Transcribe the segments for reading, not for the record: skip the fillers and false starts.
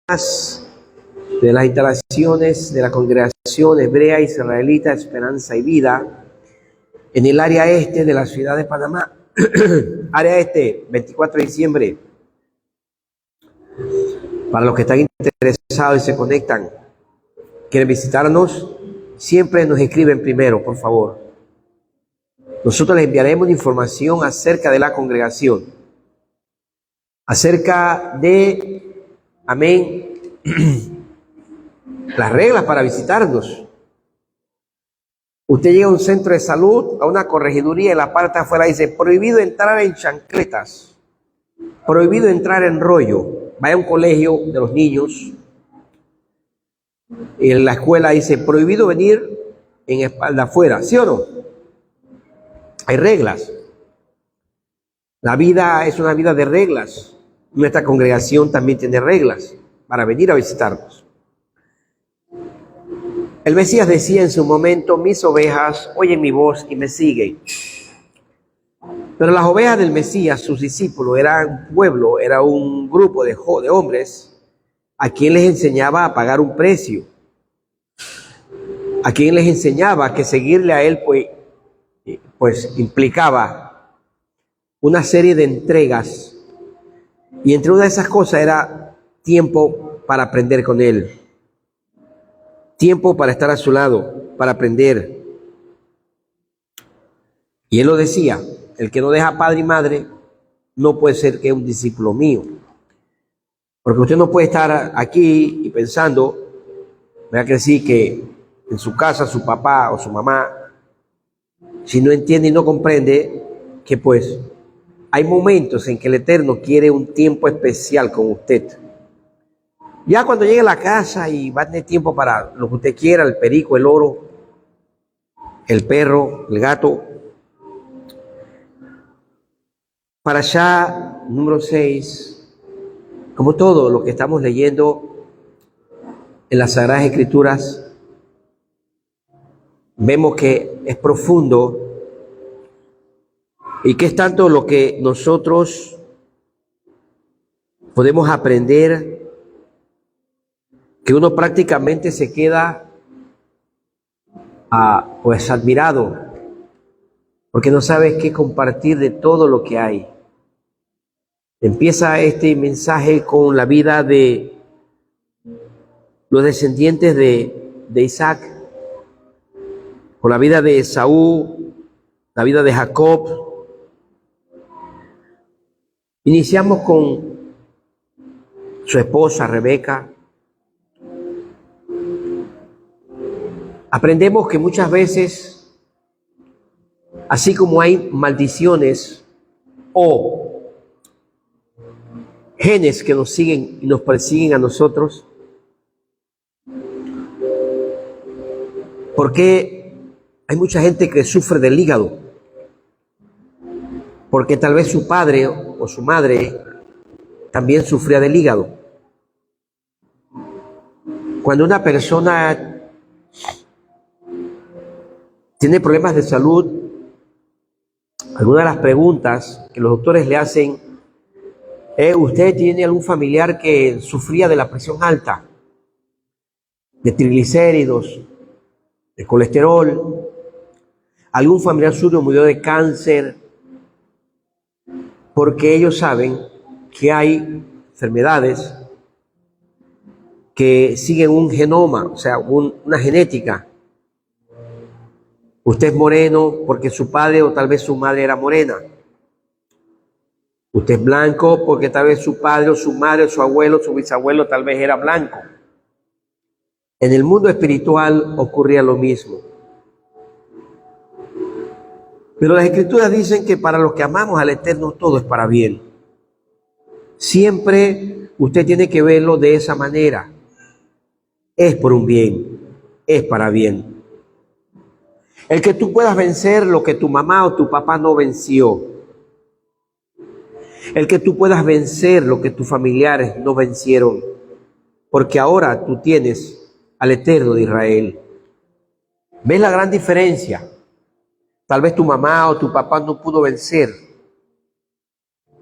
de las instalaciones de la Congregación Hebrea Israelita Esperanza y Vida en el área este de la ciudad de Panamá. Área este, 24 de diciembre. Para los que están interesados y se conectan, quieren visitarnos, siempre nos escriben primero, por favor. Nosotros les enviaremos información acerca de la congregación, acerca de, amén, las reglas para visitarnos. Usted llega a un centro de salud, a una corregiduría, y la parte de afuera dice, prohibido entrar en chancletas, prohibido entrar en rollo. Vaya a un colegio de los niños, y en la escuela dice, prohibido venir en espalda afuera, ¿sí o no? Hay reglas. La vida es una vida de reglas. Nuestra congregación también tiene reglas para venir a visitarnos. El Mesías decía en su momento, mis ovejas oyen mi voz y me siguen. Pero las ovejas del Mesías, sus discípulos, eran un pueblo, era un grupo de hombres a quien les enseñaba a pagar un precio, a quien les enseñaba que seguirle a él pues implicaba una serie de entregas, y entre una de esas cosas era tiempo para aprender con él, tiempo para estar a su lado, para aprender. Y él lo decía, el que no deja padre y madre no puede ser que es un discípulo mío. Porque usted no puede estar aquí y pensando, ¿verdad que sí? Que en su casa su papá o su mamá, si no entiende y no comprende, que pues hay momentos en que el Eterno quiere un tiempo especial con usted. Ya cuando llegue a la casa y va a tener tiempo para lo que usted quiera, el perico, el oro, el perro, el gato. Parashá número 6, como todo lo que estamos leyendo en las Sagradas Escrituras, vemos que es profundo y que es tanto lo que nosotros podemos aprender que uno prácticamente se queda pues admirado, porque no sabes qué compartir de todo lo que hay. Empieza este mensaje con la vida de los descendientes de Isaac, con la vida de Esaú, la vida de Jacob. Iniciamos con su esposa Rebeca. Aprendemos que muchas veces, así como hay maldiciones o genes que nos siguen y nos persiguen a nosotros, porque hay mucha gente que sufre del hígado, porque tal vez su padre o su madre también sufría del hígado. Cuando una persona tiene problemas de salud, algunas de las preguntas que los doctores le hacen es, ¿usted tiene algún familiar que sufría de la presión alta, de triglicéridos, de colesterol? ¿Algún familiar suyo murió de cáncer? Porque ellos saben que hay enfermedades que siguen un genoma, o sea, una genética. Usted es moreno porque su padre o tal vez su madre era morena. Usted es blanco porque tal vez su padre o su madre o su abuelo, su bisabuelo tal vez era blanco. En el mundo espiritual ocurría lo mismo. Pero las Escrituras dicen que para los que amamos al Eterno todo es para bien. Siempre usted tiene que verlo de esa manera. Es por un bien, es para bien. El que tú puedas vencer lo que tu mamá o tu papá no venció. El que tú puedas vencer lo que tus familiares no vencieron. Porque ahora tú tienes al Eterno de Israel. ¿Ves la gran diferencia? Tal vez tu mamá o tu papá no pudo vencer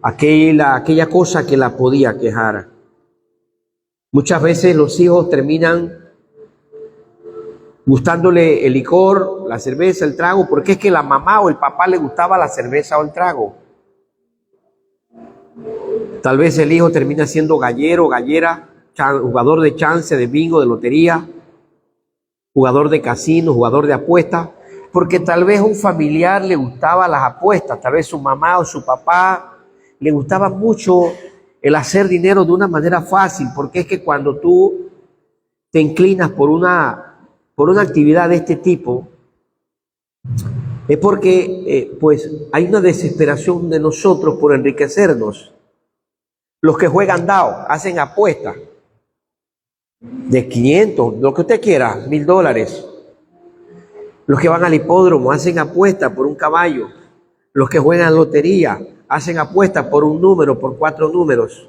aquella cosa que la podía quejar. Muchas veces los hijos terminan gustándole el licor, la cerveza, el trago, porque es que la mamá o el papá le gustaba la cerveza o el trago. Tal vez el hijo termina siendo gallero, gallera, jugador de chance, de bingo, de lotería, jugador de casino, jugador de apuestas, porque tal vez un familiar le gustaba las apuestas, tal vez su mamá o su papá le gustaba mucho el hacer dinero de una manera fácil, porque es que cuando tú te inclinas por una actividad de este tipo, es porque pues hay una desesperación de nosotros por enriquecernos. Los que juegan dao, hacen apuestas de 500, lo que usted quiera, $1000. Los que van al hipódromo hacen apuestas por un caballo. Los que juegan lotería hacen apuestas por un número, por 4 números.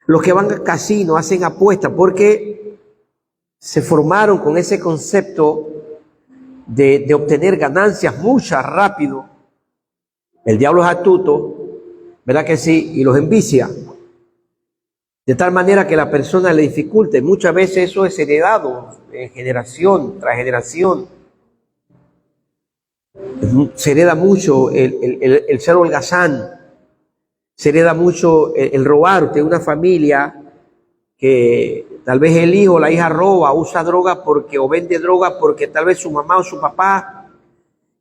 Los que van al casino hacen apuestas porque se formaron con ese concepto de obtener ganancias muchas rápido. El diablo es astuto, ¿verdad que sí? Y los envicia. De tal manera que la persona le dificulte. Muchas veces eso es heredado generación tras generación. Se hereda mucho el ser holgazán. Se hereda mucho el robar. Usted una familia que tal vez el hijo o la hija roba, usa droga porque o vende droga porque tal vez su mamá o su papá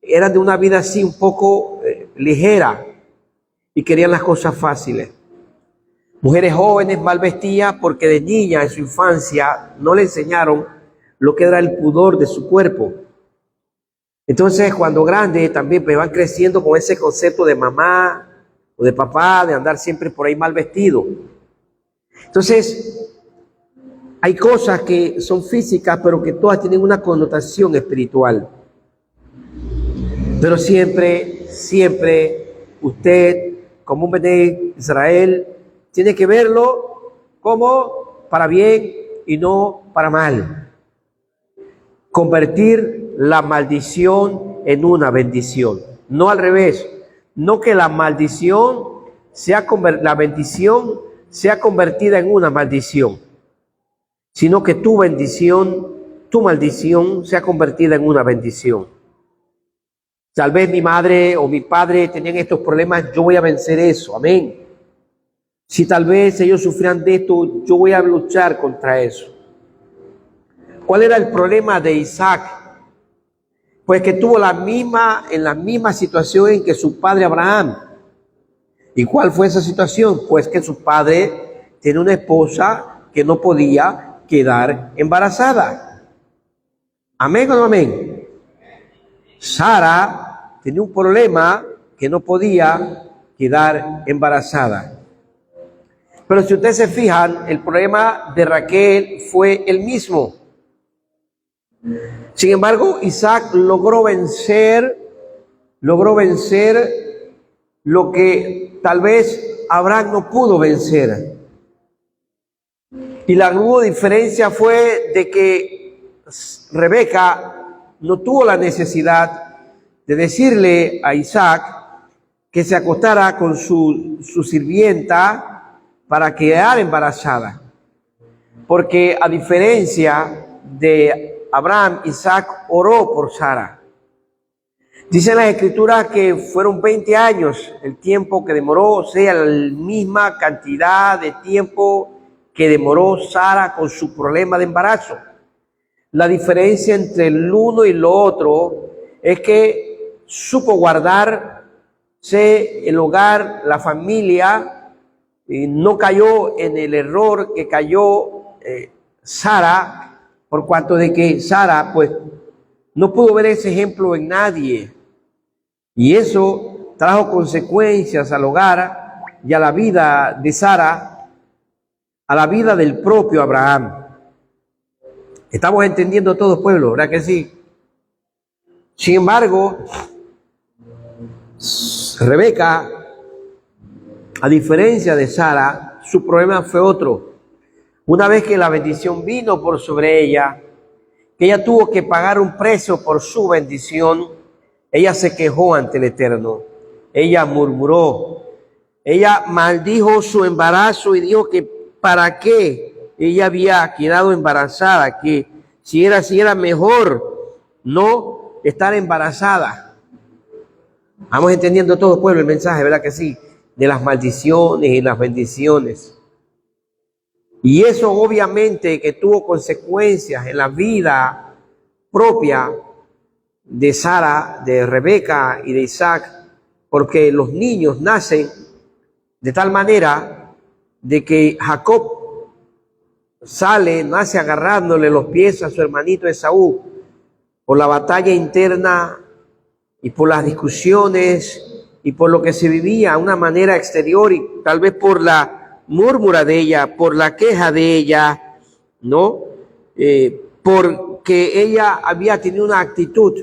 eran de una vida así un poco ligera y querían las cosas fáciles. Mujeres jóvenes mal vestidas porque de niña en su infancia no le enseñaron lo que era el pudor de su cuerpo. Entonces cuando grandes también pues, van creciendo con ese concepto de mamá o de papá, de andar siempre por ahí mal vestido. Entonces hay cosas que son físicas pero que todas tienen una connotación espiritual. Pero siempre usted como un Bené Israel tiene que verlo como para bien y no para mal. Convertir la maldición en una bendición. No al revés. No que la bendición sea convertida en una maldición, sino que tu maldición sea convertida en una bendición. Tal vez mi madre o mi padre tenían estos problemas, yo voy a vencer eso. Amén. Si tal vez ellos sufrían de esto, yo voy a luchar contra eso. ¿Cuál era el problema de Isaac? Pues que tuvo en la misma situación en que su padre Abraham. ¿Y cuál fue esa situación? Pues que su padre tenía una esposa que no podía quedar embarazada. ¿Amén o no amén? Sara tenía un problema que no podía quedar embarazada. Pero si ustedes se fijan, el problema de Raquel fue el mismo. Sin embargo, Isaac logró vencer lo que tal vez Abraham no pudo vencer. Y la gran diferencia fue de que Rebeca no tuvo la necesidad de decirle a Isaac que se acostara con su sirvienta para quedar embarazada. Porque a diferencia de Abraham, Isaac oró por Sara. Dicen las escrituras que fueron 20 años el tiempo que demoró, o sea, la misma cantidad de tiempo que demoró Sara con su problema de embarazo. La diferencia entre el uno y lo otro es que supo guardarse el hogar, la familia, y no cayó en el error que cayó Sara, por cuanto de que Sara pues no pudo ver ese ejemplo en nadie, y eso trajo consecuencias al hogar y a la vida de Sara, a la vida del propio Abraham. Estamos entendiendo todo, pueblo, ¿verdad que sí? Sin embargo, Rebeca, a diferencia de Sara, su problema fue otro. Una vez que la bendición vino por sobre ella, que ella tuvo que pagar un precio por su bendición, ella se quejó ante el Eterno. Ella murmuró. Ella maldijo su embarazo y dijo que ¿para qué ella había quedado embarazada, que si era mejor no estar embarazada. Vamos entendiendo todo, pueblo, el mensaje, ¿verdad que sí? De las maldiciones y las bendiciones. Y eso obviamente que tuvo consecuencias en la vida propia de Sara, de Rebeca y de Isaac, porque los niños nacen de tal manera de que Jacob nace agarrándole los pies a su hermanito Esaú por la batalla interna y por las discusiones y por lo que se vivía de una manera exterior y tal vez por la murmura de ella, por la queja de ella, ¿no? Porque ella había tenido una actitud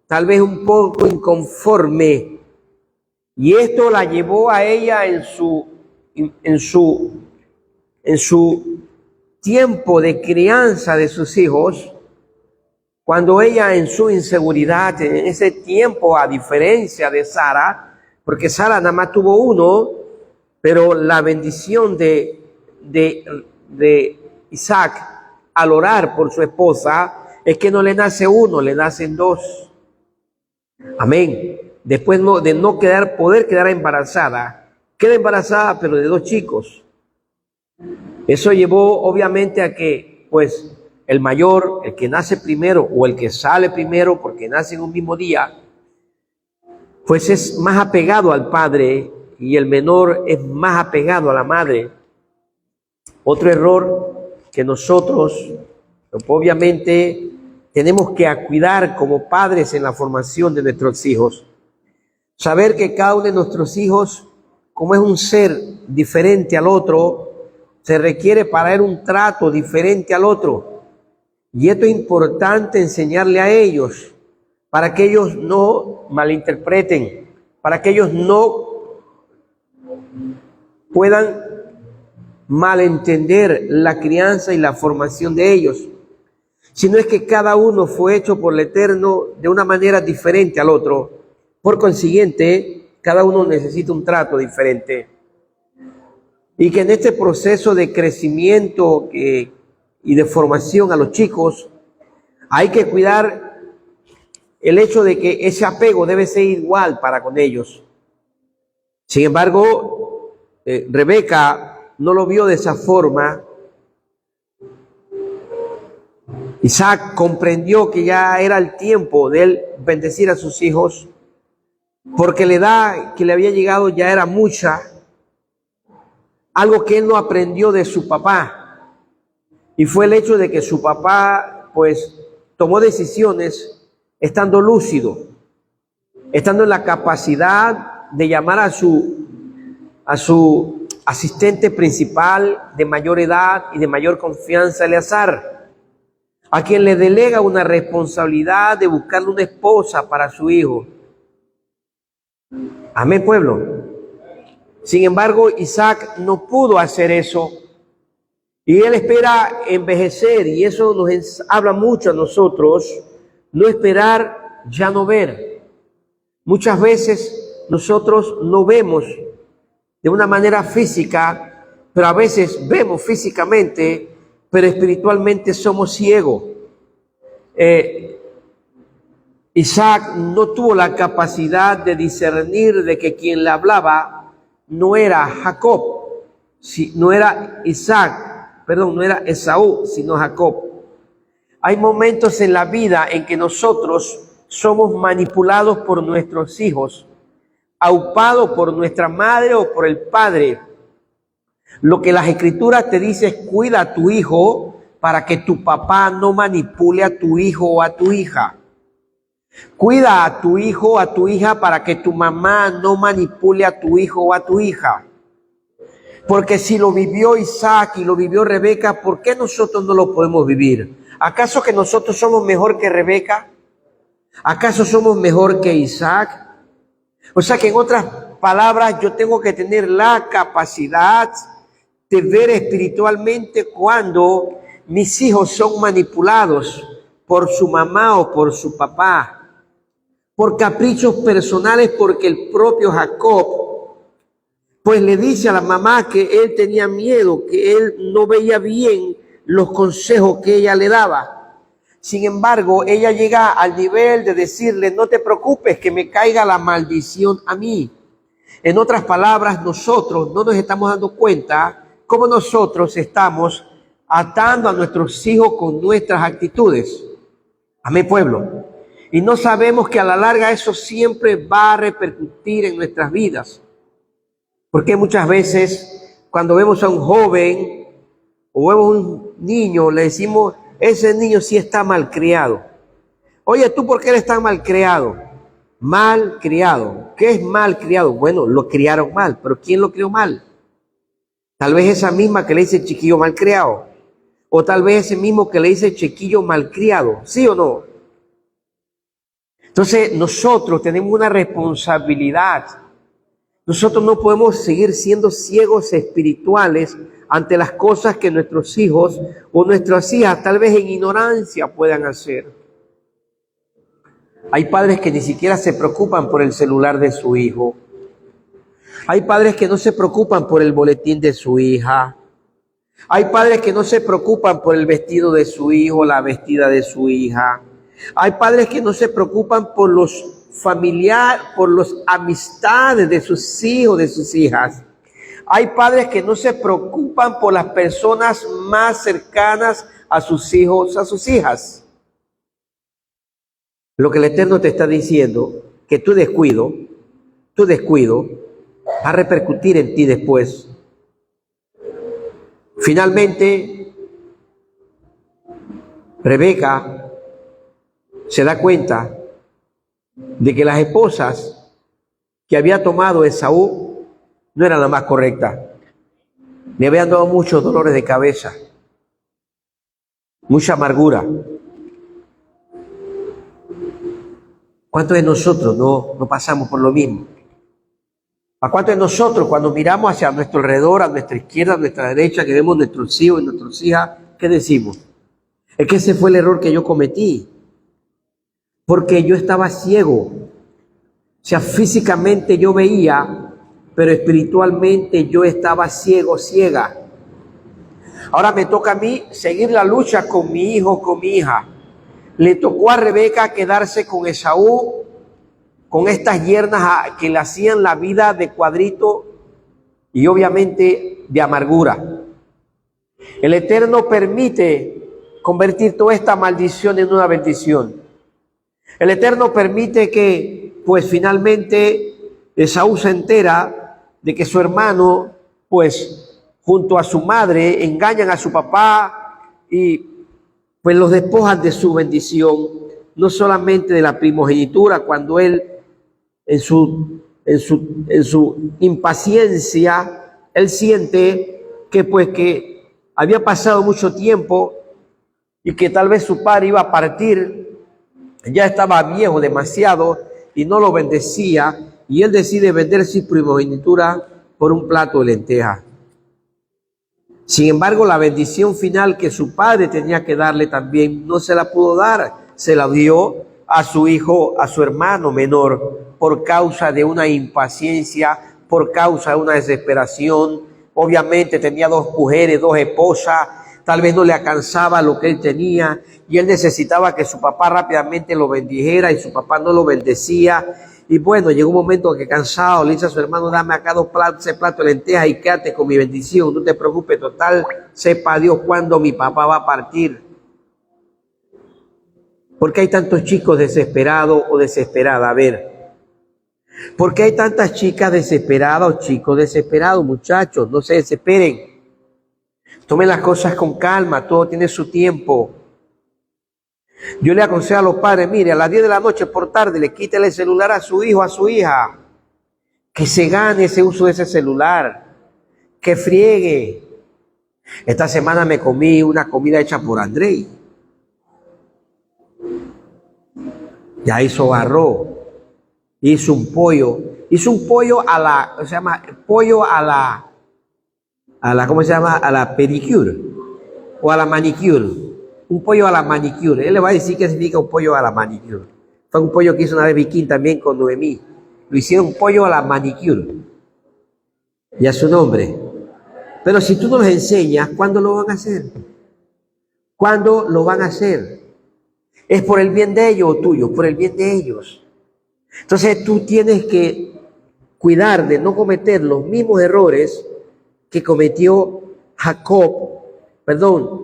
tal vez un poco inconforme y esto la llevó a ella en su tiempo de crianza de sus hijos, cuando ella en su inseguridad, en ese tiempo, a diferencia de Sara, porque Sara nada más tuvo uno, pero la bendición de Isaac al orar por su esposa es que no le nace uno, le nacen dos. Amén. Después de no poder quedar embarazada, queda embarazada pero de dos chicos. Eso llevó obviamente a que pues el mayor, el que nace primero o el que sale primero porque nace en un mismo día, pues es más apegado al padre y el menor es más apegado a la madre. Otro error que nosotros obviamente tenemos que cuidar como padres en la formación de nuestros hijos. Saber que cada uno de nuestros hijos, como es un ser diferente al otro, se requiere para él un trato diferente al otro. Y esto es importante enseñarle a ellos, para que ellos no malinterpreten, para que ellos no puedan malentender la crianza y la formación de ellos, sino es que cada uno fue hecho por el Eterno de una manera diferente al otro. Por consiguiente, cada uno necesita un trato diferente. Y que en este proceso de crecimiento y de formación a los chicos, hay que cuidar el hecho de que ese apego debe ser igual para con ellos. Sin embargo, Rebeca no lo vio de esa forma. Isaac comprendió que ya era el tiempo de él bendecir a sus hijos, porque la edad que le había llegado ya era mucha, algo que él no aprendió de su papá, y fue el hecho de que su papá pues tomó decisiones estando lúcido, estando en la capacidad de llamar a su asistente principal de mayor edad y de mayor confianza, Eleazar, a quien le delega una responsabilidad de buscarle una esposa para su hijo. Amén, pueblo. Sin embargo, Isaac no pudo hacer eso y él espera envejecer, y eso nos habla mucho a nosotros, no esperar, ya no ver. Muchas veces nosotros no vemos de una manera física, pero a veces vemos físicamente, pero espiritualmente somos ciegos. Isaac no tuvo la capacidad de discernir de que quien le hablaba no era Jacob, no era no era Esaú, sino Jacob. Hay momentos en la vida en que nosotros somos manipulados por nuestros hijos, aupados por nuestra madre o por el padre. Lo que las escrituras te dicen es: cuida a tu hijo para que tu papá no manipule a tu hijo o a tu hija. Cuida a tu hijo o a tu hija para que tu mamá no manipule a tu hijo o a tu hija. Porque si lo vivió Isaac y lo vivió Rebeca, ¿por qué nosotros no lo podemos vivir? ¿Acaso que nosotros somos mejor que Rebeca? ¿Acaso somos mejor que Isaac? O sea que en otras palabras, yo tengo que tener la capacidad de ver espiritualmente cuando mis hijos son manipulados por su mamá o por su papá, por caprichos personales, porque el propio Jacob pues le dice a la mamá que él tenía miedo, que él no veía bien los consejos que ella le daba. Sin embargo, ella llega al nivel de decirle, no te preocupes, que me caiga la maldición a mí. En otras palabras, nosotros no nos estamos dando cuenta cómo nosotros estamos atando a nuestros hijos con nuestras actitudes. Amén, pueblo. Y no sabemos que a la larga eso siempre va a repercutir en nuestras vidas. Porque muchas veces cuando vemos a un joven o vemos a un niño, le decimos, ese niño sí está malcriado. Oye, ¿tú por qué eres tan malcriado? Malcriado. ¿Qué es malcriado? Bueno, lo criaron mal, pero ¿quién lo crió mal? Tal vez esa misma que le dice chiquillo malcriado. O tal vez ese mismo que le dice chiquillo malcriado. ¿Sí o no? Entonces nosotros tenemos una responsabilidad. Nosotros no podemos seguir siendo ciegos espirituales ante las cosas que nuestros hijos o nuestras hijas tal vez en ignorancia puedan hacer. Hay padres que ni siquiera se preocupan por el celular de su hijo. Hay padres que no se preocupan por el boletín de su hija. Hay padres que no se preocupan por el vestido de su hijo, la vestida de su hija. Hay padres que no se preocupan por los familiares, por las amistades de sus hijos, de sus hijas. Hay padres que no se preocupan por las personas más cercanas a sus hijos, a sus hijas. Lo que el Eterno te está diciendo, que tu descuido va a repercutir en ti después. Finalmente, Rebeca se da cuenta de que las esposas que había tomado Esaú no eran las más correctas. Le habían dado muchos dolores de cabeza, mucha amargura. ¿Cuántos de nosotros no pasamos por lo mismo? ¿A cuántos de nosotros cuando miramos hacia nuestro alrededor, a nuestra izquierda, a nuestra derecha, que vemos nuestros hijos y nuestras hijas, qué decimos? Es que ese fue el error que yo cometí. Porque yo estaba ciego. O sea, físicamente yo veía, pero espiritualmente yo estaba ciego, ciega. Ahora me toca a mí seguir la lucha con mi hijo, con mi hija. Le tocó a Rebeca quedarse con Esaú, con estas yernas que le hacían la vida de cuadrito y obviamente de amargura. El Eterno permite convertir toda esta maldición en una bendición. El Eterno permite que, pues finalmente, Esaú se entera de que su hermano, pues junto a su madre, engañan a su papá y pues los despojan de su bendición, no solamente de la primogenitura, cuando él en su impaciencia, él siente que pues que había pasado mucho tiempo y que tal vez su padre iba a partir, ya estaba viejo demasiado y no lo bendecía, y él decide vender su primogenitura por un plato de lentejas. Sin embargo, la bendición final que su padre tenía que darle también no se la pudo dar, se la dio a su hijo, a su hermano menor, por causa de una impaciencia, por causa de una desesperación. Obviamente tenía dos mujeres, dos esposas, tal vez no le alcanzaba lo que él tenía y él necesitaba que su papá rápidamente lo bendijera y su papá no lo bendecía. Y bueno, llegó un momento que cansado le dice a su hermano, dame acá ese plato de lentejas y quédate con mi bendición, no te preocupes, total, sepa Dios cuándo mi papá va a partir. ¿Por qué hay tantos chicos desesperados o desesperadas? A ver, ¿por qué hay tantas chicas desesperadas o chicos desesperados? Muchachos, no se desesperen. Tomen las cosas con calma, todo tiene su tiempo. Yo le aconsejo a los padres, mire, a las 10 de la noche por tarde, le quítele el celular a su hijo, a su hija. Que se gane ese uso de ese celular. Que friegue. Esta semana me comí una comida hecha por Andrei. Ya hizo arroz. Hizo un pollo. Hizo un pollo a la, se llama pollo a la, ¿cómo se llama? A la pedicure. O a la manicure. Un pollo a la manicure. Él le va a decir qué significa un pollo a la manicure. Fue un pollo que hizo una vez Viking también con Noemí. Lo hicieron pollo a la manicure. y a su nombre. Pero si tú no los enseñas, ¿cuándo lo van a hacer? ¿Cuándo lo van a hacer? ¿Es por el bien de ellos o tuyo? Por el bien de ellos. Entonces tú tienes que cuidar de no cometer los mismos errores que cometió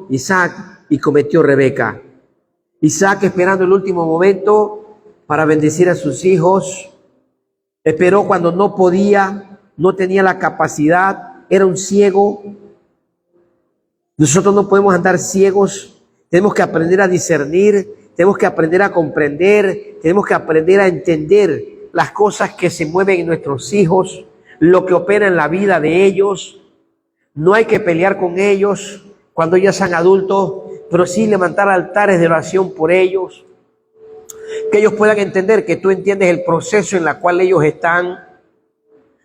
Isaac y cometió Rebeca. Isaac, esperando el último momento para bendecir a sus hijos, esperó cuando no podía, no tenía la capacidad, era un ciego. Nosotros no podemos andar ciegos, tenemos que aprender a discernir, tenemos que aprender a comprender, tenemos que aprender a entender las cosas que se mueven en nuestros hijos, lo que opera en la vida de ellos. No hay que pelear con ellos cuando ya sean adultos, pero sí levantar altares de oración por ellos, que ellos puedan entender que tú entiendes el proceso en el cual ellos están,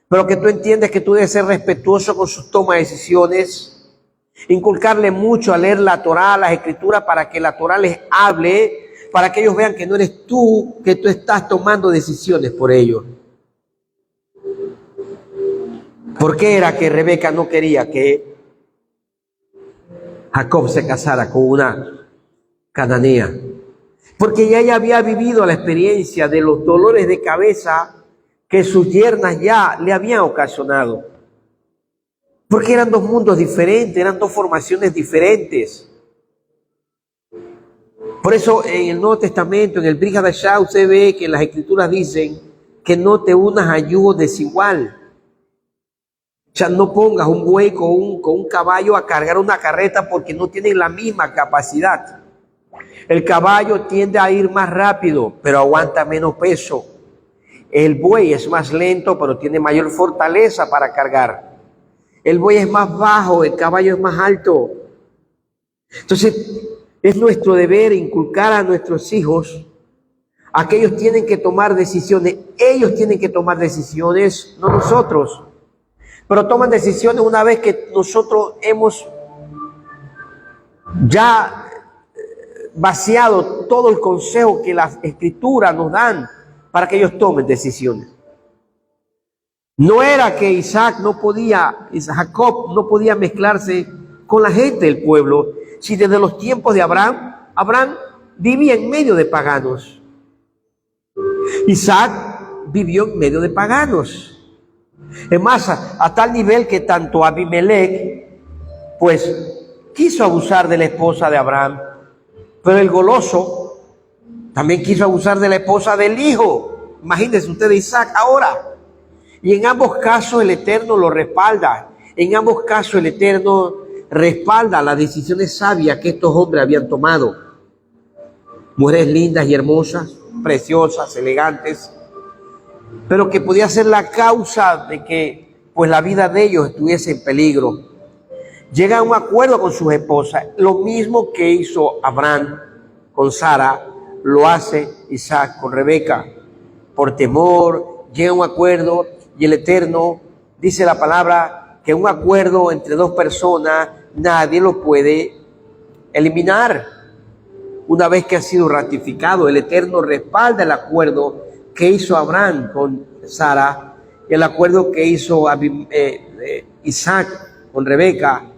pero que tú entiendes que tú debes ser respetuoso con sus tomas de decisiones, inculcarle mucho a leer la Torá, las Escrituras, para que la Torá les hable, para que ellos vean que no eres tú, que tú estás tomando decisiones por ellos. ¿Por qué era que Rebeca no quería que Jacob se casara con una cananea? Porque ya ella había vivido la experiencia de los dolores de cabeza que sus yernas ya le habían ocasionado. Porque eran dos mundos diferentes, eran dos formaciones diferentes. Por eso en el Nuevo Testamento, en el Brit Hadashah, usted ve que las Escrituras dicen que no te unas a yugo desigual. O sea, no pongas un buey con un caballo a cargar una carreta porque no tienen la misma capacidad. El caballo tiende a ir más rápido, pero aguanta menos peso. El buey es más lento, pero tiene mayor fortaleza para cargar. El buey es más bajo, el caballo es más alto. Entonces, es nuestro deber inculcar a nuestros hijos a que ellos tienen que tomar decisiones. Ellos tienen que tomar decisiones, no nosotros. Pero toman decisiones una vez que nosotros hemos ya vaciado todo el consejo que las Escrituras nos dan para que ellos tomen decisiones. No era que Jacob no podía mezclarse con la gente del pueblo, si desde los tiempos de Abraham vivía en medio de paganos. Isaac vivió en medio de paganos. Es más, a tal nivel que tanto Abimelech, pues, quiso abusar de la esposa de Abraham, pero el goloso también quiso abusar de la esposa del hijo. Imagínense ustedes Isaac ahora. Y en ambos casos el Eterno lo respalda. En ambos casos el Eterno respalda las decisiones sabias que estos hombres habían tomado. Mujeres lindas y hermosas, preciosas, elegantes, pero que podía ser la causa de que pues la vida de ellos estuviese en peligro. Llega a un acuerdo con sus esposas, lo mismo que hizo Abraham con Sara, lo hace Isaac con Rebeca. Por temor, llega a un acuerdo y el Eterno dice la palabra que un acuerdo entre dos personas nadie lo puede eliminar. Una vez que ha sido ratificado, el Eterno respalda el acuerdo que hizo Abraham con Sara, el acuerdo que hizo Isaac con Rebeca,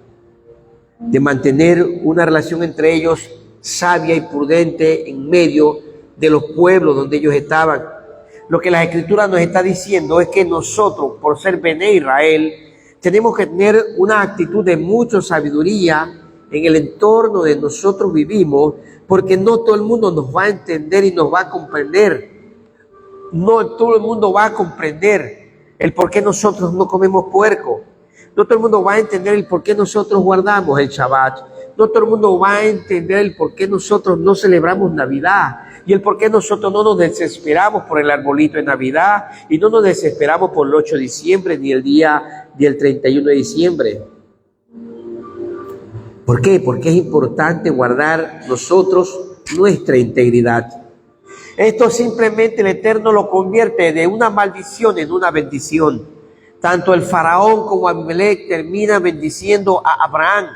de mantener una relación entre ellos sabia y prudente en medio de los pueblos donde ellos estaban. Lo que las Escrituras nos está diciendo es que nosotros, por ser Bené Israel, tenemos que tener una actitud de mucha sabiduría en el entorno de nosotros vivimos, porque no todo el mundo nos va a entender y nos va a comprender. No todo el mundo va a comprender el por qué nosotros no comemos puerco. No todo el mundo va a entender el por qué nosotros guardamos el Shabbat. No todo el mundo va a entender el por qué nosotros no celebramos Navidad. Y el por qué nosotros no nos desesperamos por el arbolito de Navidad. Y no nos desesperamos por el 8 de diciembre ni el día del 31 de diciembre. ¿Por qué? Porque es importante guardar nosotros nuestra integridad. Esto simplemente el Eterno lo convierte de una maldición en una bendición. Tanto el faraón como Abimelech terminan bendiciendo a Abraham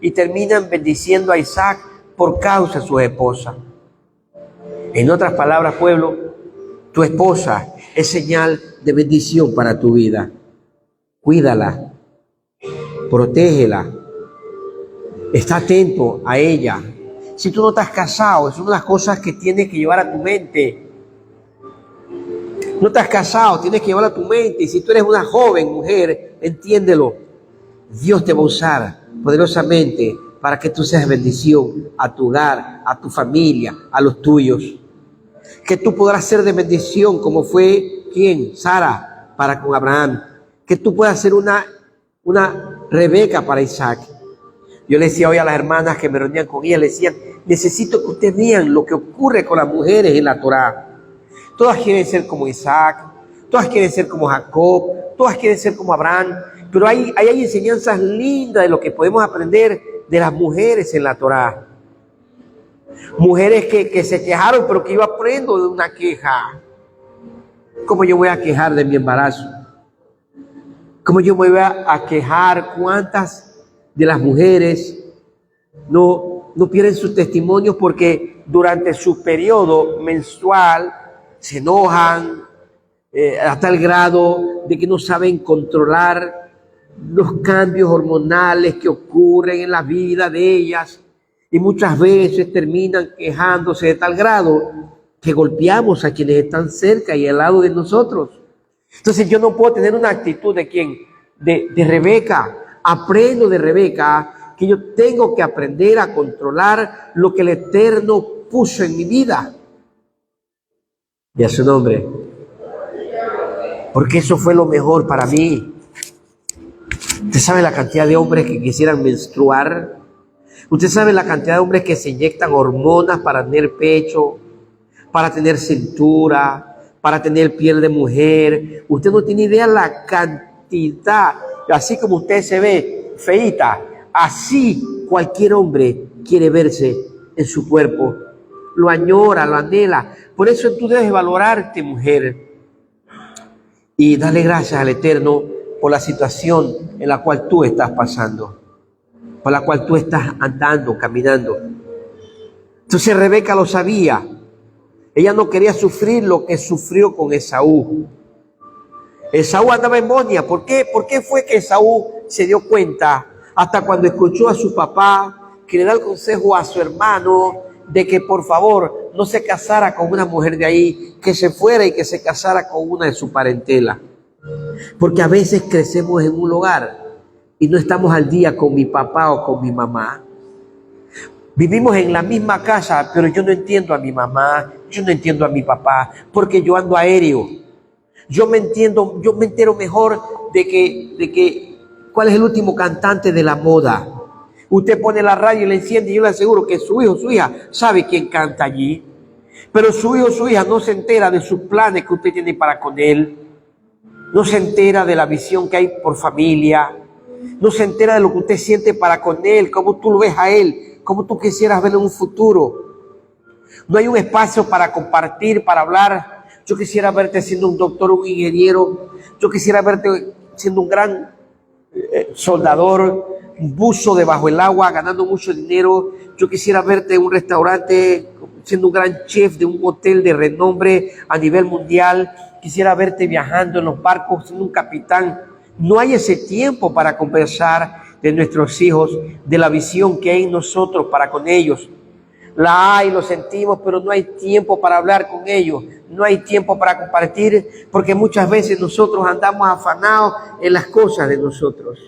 y terminan bendiciendo a Isaac por causa de su esposa. En otras palabras, pueblo, tu esposa es señal de bendición para tu vida. cuídala, protégela, está atento a ella. Si tú no estás casado, es una de las cosas que tienes que llevar a tu mente. No estás casado, tienes que llevar a tu mente. Y si tú eres una joven mujer, entiéndelo. Dios te va a usar poderosamente para que tú seas bendición a tu hogar, a tu familia, a los tuyos. Que tú podrás ser de bendición como fue, ¿quién? Sara para con Abraham. Que tú puedas ser una Rebeca para Isaac. Yo le decía hoy a las hermanas que me reunían con ellas, le decían, necesito que ustedes vean lo que ocurre con las mujeres en la Torá. Todas quieren ser como Isaac, todas quieren ser como Jacob, todas quieren ser como Abraham, pero hay enseñanzas lindas de lo que podemos aprender de las mujeres en la Torá. Mujeres que se quejaron, pero que yo aprendo de una queja. ¿Cómo yo voy a quejar de mi embarazo? ¿Cómo yo me voy a quejar? ¿Cuántas de las mujeres no pierden sus testimonios porque durante su periodo menstrual se enojan hasta el grado de que no saben controlar los cambios hormonales que ocurren en la vida de ellas y muchas veces terminan quejándose de tal grado que golpeamos a quienes están cerca y al lado de nosotros? Entonces yo no puedo tener una actitud de ¿quién? De Rebeca. Aprendo de Rebeca que yo tengo que aprender a controlar lo que el Eterno puso en mi vida. Y a su nombre. Porque eso fue lo mejor para mí. Usted sabe la cantidad de hombres que quisieran menstruar. Usted sabe la cantidad de hombres que se inyectan hormonas para tener pecho, para tener cintura, para tener piel de mujer. Usted no tiene idea la cantidad. Así como usted se ve feíta, así cualquier hombre quiere verse en su cuerpo. Lo añora, lo anhela. Por eso tú debes valorarte, mujer, y darle gracias al Eterno por la situación en la cual tú estás pasando, por la cual tú estás andando, caminando. Entonces Rebeca lo sabía. Ella no quería sufrir lo que sufrió con Esaú. Esaú andaba en Monia. ¿Por qué? ¿Por qué fue que Esaú se dio cuenta? Hasta cuando escuchó a su papá que le da el consejo a su hermano de que por favor no se casara con una mujer de ahí, que se fuera y que se casara con una de su parentela. Porque a veces crecemos en un hogar y no estamos al día con mi papá o con mi mamá. Vivimos en la misma casa, pero yo no entiendo a mi mamá, yo no entiendo a mi papá, porque yo ando aéreo. Yo me entero mejor de que cuál es el último cantante de la moda. Usted pone la radio y la enciende y yo le aseguro que su hijo o su hija sabe quién canta allí. Pero su hijo o su hija no se entera de sus planes que usted tiene para con él. No se entera de la visión que hay por familia. No se entera de lo que usted siente para con él, cómo tú lo ves a él, cómo tú quisieras verlo en un futuro. No hay un espacio para compartir, para hablar. Yo quisiera verte siendo un doctor, un ingeniero. Yo quisiera verte siendo un gran soldador, un buzo debajo del agua, ganando mucho dinero. Yo quisiera verte en un restaurante, siendo un gran chef de un hotel de renombre a nivel mundial. Quisiera verte viajando en los barcos, siendo un capitán. No hay ese tiempo para conversar de nuestros hijos, de la visión que hay en nosotros para con ellos. La hay, lo sentimos, pero no hay tiempo para hablar con ellos. No hay tiempo para compartir, porque muchas veces nosotros andamos afanados en las cosas de nosotros.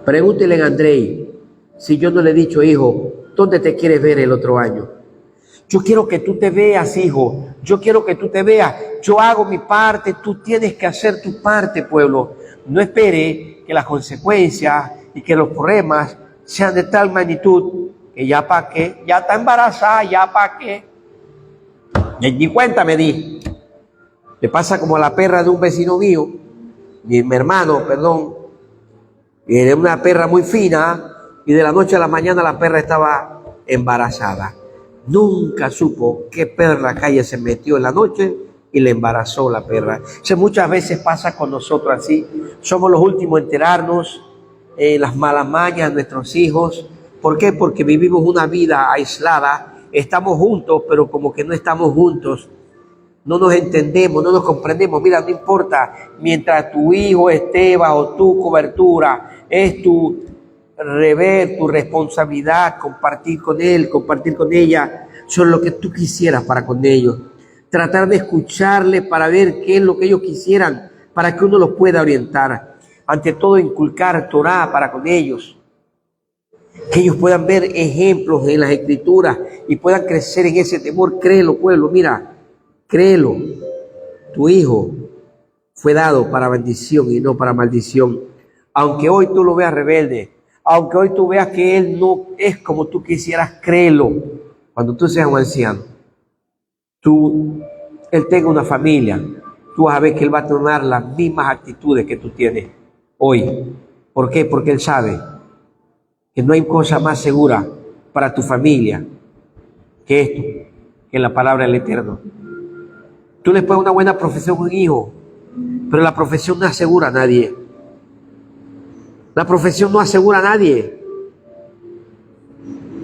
Pregúntele a Andrei si yo no le he dicho, hijo, ¿dónde te quieres ver el otro año? Yo quiero que tú te veas, hijo. Yo quiero que tú te veas. Yo hago mi parte, tú tienes que hacer tu parte, pueblo. No espere que las consecuencias y que los problemas sean de tal magnitud que ya para qué, ya está embarazada, ya para qué. Ni cuenta me di. Le pasa como a la perra de un vecino mío, mi hermano, perdón. Era una perra muy fina y de la noche a la mañana la perra estaba embarazada. Nunca supo qué perra calle se metió en la noche y le embarazó la perra. Eso muchas veces pasa con nosotros así. Somos los últimos a enterarnos las malas mañas de nuestros hijos. ¿Por qué? Porque vivimos una vida aislada. Estamos juntos, pero como que no estamos juntos. no nos entendemos, no nos comprendemos. Mira, no importa, mientras tu hijo esté bajo tu cobertura, es tu deber, tu responsabilidad compartir con él, compartir con ella sobre lo que tú quisieras para con ellos. Tratar de escucharle para ver qué es lo que ellos quisieran, para que uno los pueda orientar. Ante todo, inculcar Torah para con ellos. Que ellos puedan ver ejemplos en las Escrituras y puedan crecer en ese temor. Créelo, pueblo, mira, créelo. Tu hijo fue dado para bendición y no para maldición. Aunque hoy tú lo veas rebelde, aunque hoy tú veas que él no es como tú quisieras, créelo. Cuando tú seas un anciano, él tenga una familia, tú vas a ver que él va a tomar las mismas actitudes que tú tienes hoy. ¿Por qué? Porque él sabe que no hay cosa más segura para tu familia que esto, que la palabra del Eterno. Tú le pones una buena profesión a un hijo, pero la profesión no asegura a nadie. La profesión no asegura a nadie.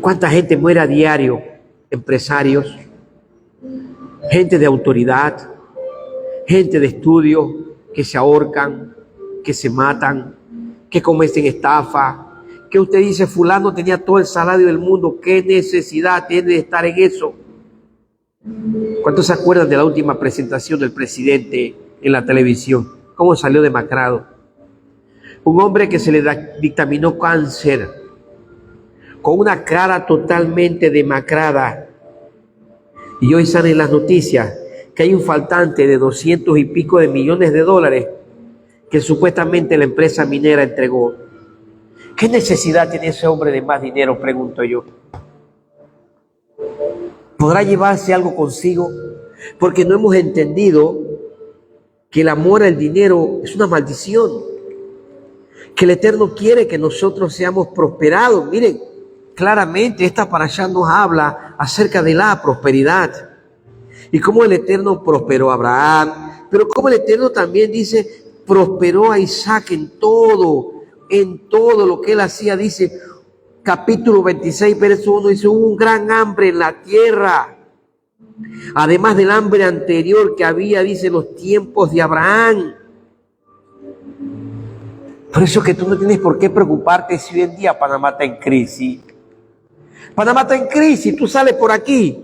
¿Cuánta gente muere a diario? Empresarios, gente de autoridad, gente de estudio que se ahorcan, que se matan, que cometen estafa, que usted dice fulano tenía todo el salario del mundo, ¿qué necesidad tiene de estar en eso? ¿Cuántos se acuerdan de la última presentación del presidente en la televisión? ¿Cómo salió demacrado? Un hombre que se le dictaminó cáncer, con una cara totalmente demacrada. Y hoy salen las noticias que hay un faltante de 200 y pico de millones de dólares que supuestamente la empresa minera entregó. ¿Qué necesidad tiene ese hombre de más dinero? Pregunto yo. ¿Podrá llevarse algo consigo? Porque no hemos entendido que el amor al dinero es una maldición. Que el Eterno quiere que nosotros seamos prosperados. Miren, claramente esta parashá nos habla acerca de la prosperidad. Y cómo el Eterno prosperó a Abraham. Pero cómo el Eterno también dice, prosperó a Isaac en todo lo que él hacía. Dice, capítulo 26, verso 1, dice, hubo un gran hambre en la tierra. Además del hambre anterior que había, dice, en los tiempos de Abraham. Por eso que tú no tienes por qué preocuparte si hoy en día Panamá está en crisis. Panamá está en crisis, tú sales por aquí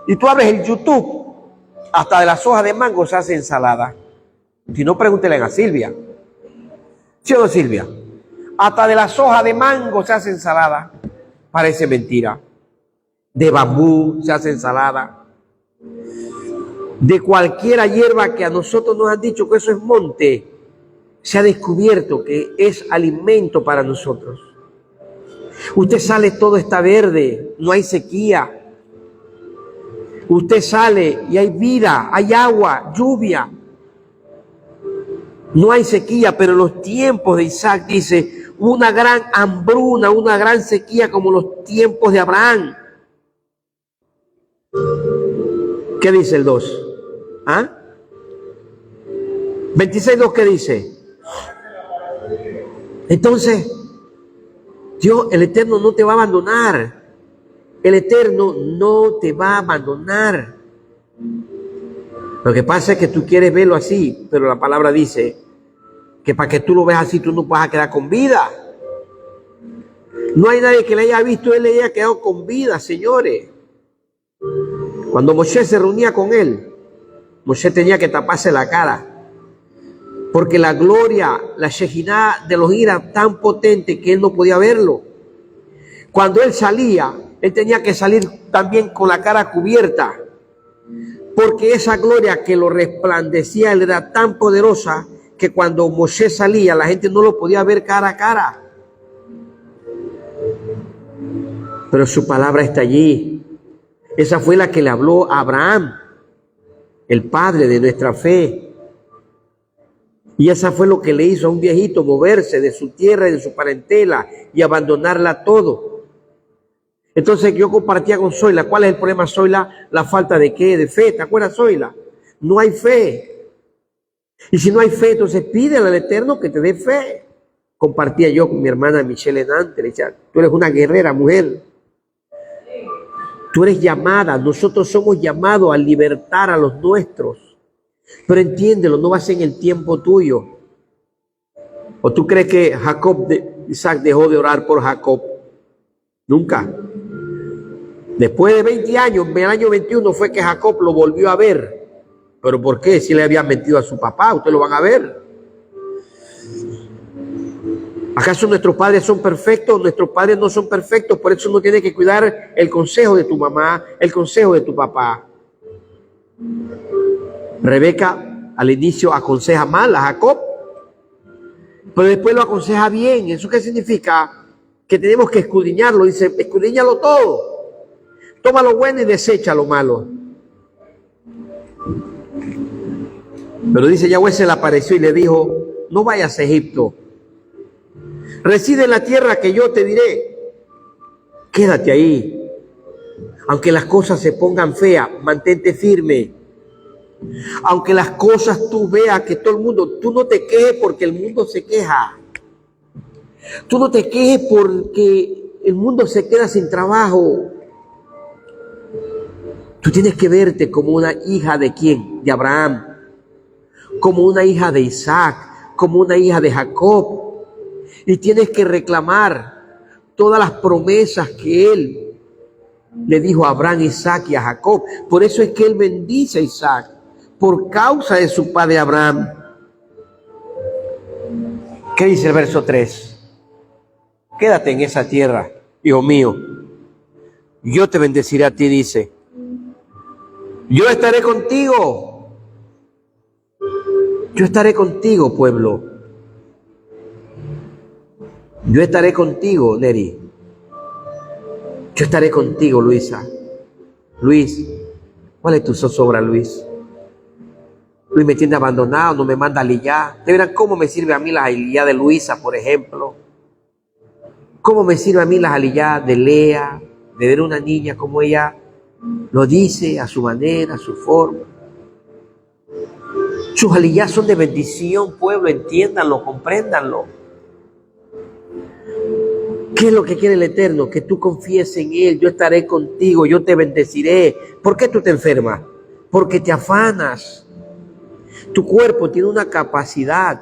y tú abres el YouTube, hasta de las hojas de mango se hace ensalada. Si no, pregúntele a Silvia. ¿Sí o no, Silvia? Hasta de las hojas de mango se hace ensalada. Parece mentira. De bambú se hace ensalada. De cualquier hierba que a nosotros nos han dicho que eso es monte, se ha descubierto que es alimento para nosotros. Usted sale, todo está verde, no hay sequía. Usted sale y hay vida, hay agua, lluvia. No hay sequía, pero en los tiempos de Isaac, dice, una gran hambruna, una gran sequía como los tiempos de Abraham. ¿Qué dice el 2? ¿Ah? 26.2, ¿qué dice? Entonces, Dios, el Eterno no te va a abandonar. El Eterno no te va a abandonar. Lo que pasa es que tú quieres verlo así, pero la palabra dice que para que tú lo veas así, tú no vas a quedar con vida. No hay nadie que le haya visto, él le haya quedado con vida, señores. Cuando Moshe se reunía con él, Moshe tenía que taparse la cara. Porque la gloria, la Shejiná de los era tan potente que él no podía verlo. Cuando él salía, él tenía que salir también con la cara cubierta. Porque esa gloria que lo resplandecía, él era tan poderosa que cuando Moshe salía, la gente no lo podía ver cara a cara. Pero su palabra está allí. Esa fue la que le habló a Abraham, el padre de nuestra fe. Y esa fue lo que le hizo a un viejito moverse de su tierra y de su parentela y abandonarla todo. Entonces yo compartía con Zoila. ¿Cuál es el problema, Zoila? La falta de ¿qué? De fe. ¿Te acuerdas, Zoila? No hay fe. Y si no hay fe, entonces pídele al Eterno que te dé fe. Compartía yo con mi hermana Michelle Enante. Le decía, tú eres una guerrera, mujer. Tú eres llamada, nosotros somos llamados a libertar a los nuestros. Pero entiéndelo, no va a ser en el tiempo tuyo. ¿O tú crees que Isaac dejó de orar por Jacob? Nunca. Después de 20 años, en el año 21 fue que Jacob lo volvió a ver. ¿Pero por qué? Si le había mentido a su papá, ustedes lo van a ver. ¿Acaso nuestros padres son perfectos? Nuestros padres no son perfectos, por eso uno tiene que cuidar el consejo de tu mamá, el consejo de tu papá. Rebeca al inicio aconseja mal a Jacob, pero después lo aconseja bien. ¿Eso qué significa? Que tenemos que escudriñarlo. Dice, escudriñalo todo. Toma lo bueno y desecha lo malo. Pero dice, Yahweh se le apareció y le dijo, no vayas a Egipto. Reside en la tierra que yo te diré. Quédate ahí. Aunque las cosas se pongan feas, mantente firme. Aunque las cosas tú veas que todo el mundo, tú no te quejes porque el mundo se queja. Tú no te quejes porque el mundo se queda sin trabajo. Tú tienes que verte como una hija de ¿quién? De Abraham. Como una hija de Isaac. Como una hija de Jacob. Y tienes que reclamar todas las promesas que él le dijo a Abraham, Isaac y a Jacob. Por eso es que él bendice a Isaac, por causa de su padre Abraham. ¿Qué dice el verso 3? Quédate en esa tierra, hijo mío. Yo te bendeciré a ti, dice. Yo estaré contigo. Yo estaré contigo, pueblo. Yo estaré contigo, Neri. Yo estaré contigo, Luisa. Luis, ¿cuál es tu zozobra, Luis? Luis me tiene abandonado, no me manda aliyá. De verán cómo me sirve a mí la aliyá de Luisa, por ejemplo. Cómo me sirve a mí la aliyá de Lea, de ver una niña como ella lo dice a su manera, a su forma. Sus aliyás son de bendición, pueblo, entiéndanlo, compréndanlo. ¿Qué es lo que quiere el Eterno? Que tú confíes en Él. Yo estaré contigo, yo te bendeciré. ¿Por qué tú te enfermas? Porque te afanas. Tu cuerpo tiene una capacidad.